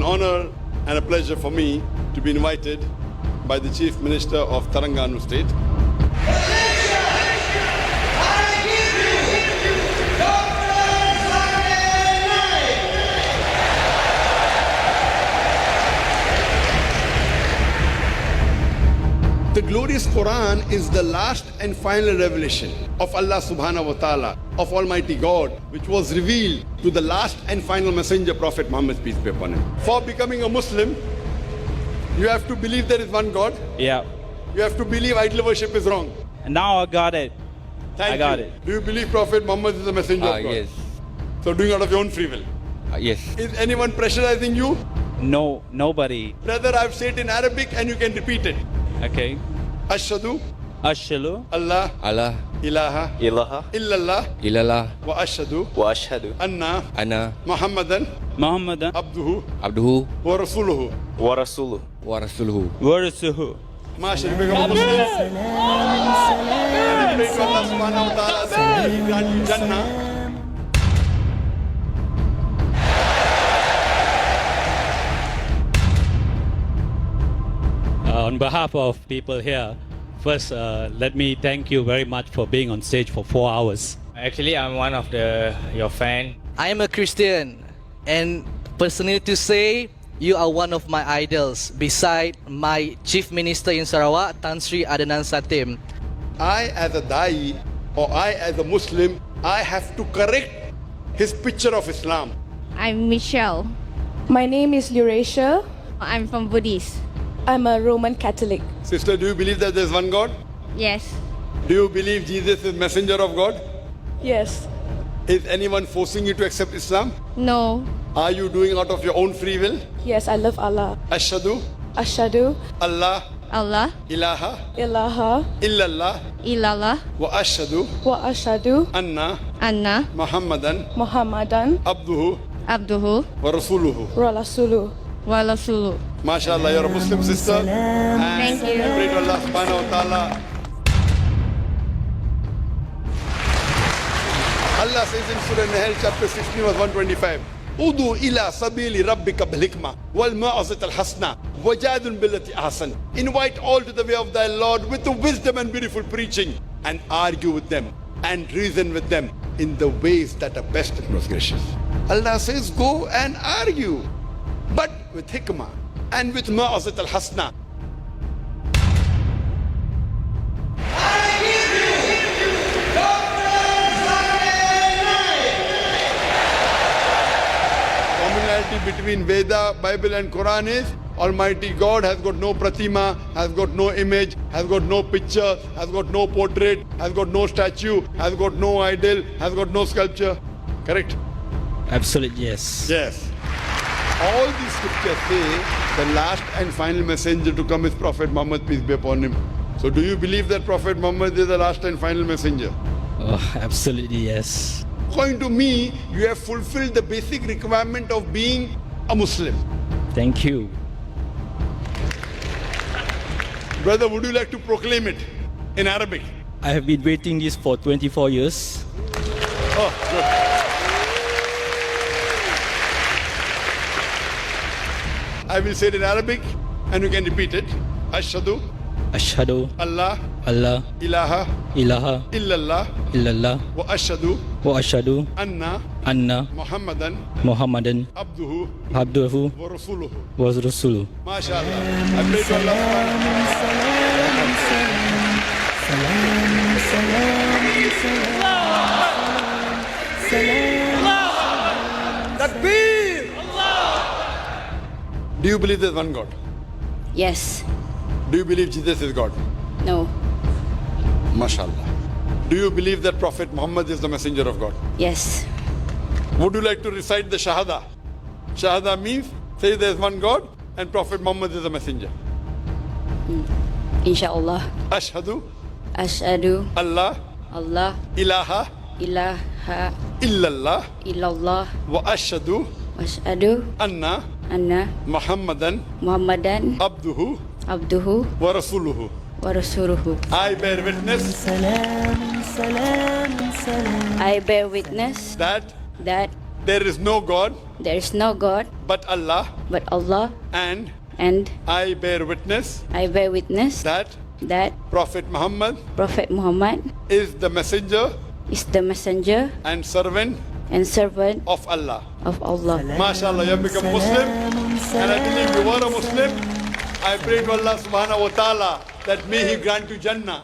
honor and a pleasure for me to be invited by the Chief Minister of Telangana State. The glorious Quran is the last and final revelation of Allah subhanahu wa ta'ala, of Almighty God, which was revealed to the last and final messenger, Prophet Muhammad, peace be upon him. For becoming a Muslim, you have to believe there is one God. Yeah. You have to believe idol worship is wrong. Now I got it. I got it. Do you believe Prophet Muhammad is the messenger of God? Yes. So doing out of your own free will. Yes. Is anyone pressurizing you? No, nobody. Brother, I've said in Arabic and you can repeat it. Okay. Ashhadu Ashhadu Allah Allah ilaha ilaha illallah illallah wa ashhadu wa ashhadu anna Muhammadan Muhammadan abduhu wa rasuluhu. wa rasuluhu wa rasuluhu. wa rasuluhu. Mashallah, become a Muslim. And pray to Allah subhanahu wa ta'ala that He grant you Jannah. On behalf of people here, first let me thank you very much for being on stage for 4 hours. Actually, I'm one of your fan. I am a Christian, and personally to say, you are one of my idols, beside my Chief Minister in Sarawak, Tan Sri Adnan Satim. I as a Dai or I as a Muslim, I have to correct his picture of Islam. I'm Michelle. My name is Eurasia. I'm from Buddhist. I'm a Roman Catholic. Sister, do you believe that there is one God? Yes. Do you believe Jesus is messenger of God? Yes. Is anyone forcing you to accept Islam? No. Are you doing out of your own free will? Yes, I love Allah. Ashhadu Ashhadu Allah Allah ilaha ilaha illallah illallah wa ashhadu anna Muhammadan abduhu wa rasuluhu. wa rasuluhu. MashaAllah, you're a Muslim sister. Thank you. And pray to Allah subhanahu wa ta'ala. Allah says in Surah Nahl chapter 16 verse 125, Udu ila sabili rabbika bil hikmah wal mau'izati al hasana wajadil billati ahsan. Invite all to the way of thy Lord with the wisdom and beautiful preaching, and argue with them and reason with them in the ways that are best and most gracious. Allah says go and argue, but with hikmah and with mau'izati al hasana. Between Veda, Bible and Quran is Almighty God has got no pratima, has got no image, has got no picture, has got no portrait, has got no statue, has got no idol, has got no sculpture. Correct? Absolutely, yes. Yes. All these scriptures say the last and final messenger to come is Prophet Muhammad, peace be upon him. So do you believe that Prophet Muhammad is the last and final messenger? Oh, absolutely, yes. According to me, you have fulfilled the basic requirement of being a Muslim. Thank you. Brother, would you like to proclaim it in Arabic? I have been waiting this for 24 years. Oh, good. I will say it in Arabic and you can repeat it. Ashhadu Ashhadu Allah ilaha illallah wa ashhadu anna Muhammadan abduhu wa rasuluhu. wa rasuluhu. MashaAllah. I pray to Allah Takbir! Do you believe there's one God? Yes. Do you believe Jesus is God? No. MashaAllah. Do you believe that Prophet Muhammad is the messenger of God? Yes. Would you like to recite the Shahada? Shahada means say there is one God and Prophet Muhammad is the messenger. Inshallah. Ashhadu Allah ilaha illallah wa ashhadu anna Muhammadan abduhu wa rasuluhu. I bear witness that there is no God there is no God but Allah, but Allah, and and I bear witness I bear witness that that Prophet Muhammad Prophet Muhammad is the messenger is the messenger and servant and servant of Allah. of Allah. MashaAllah, you have become Muslim, and I believe you are a Muslim. I pray to Allah subhanahu wa ta'ala that may He grant you Jannah.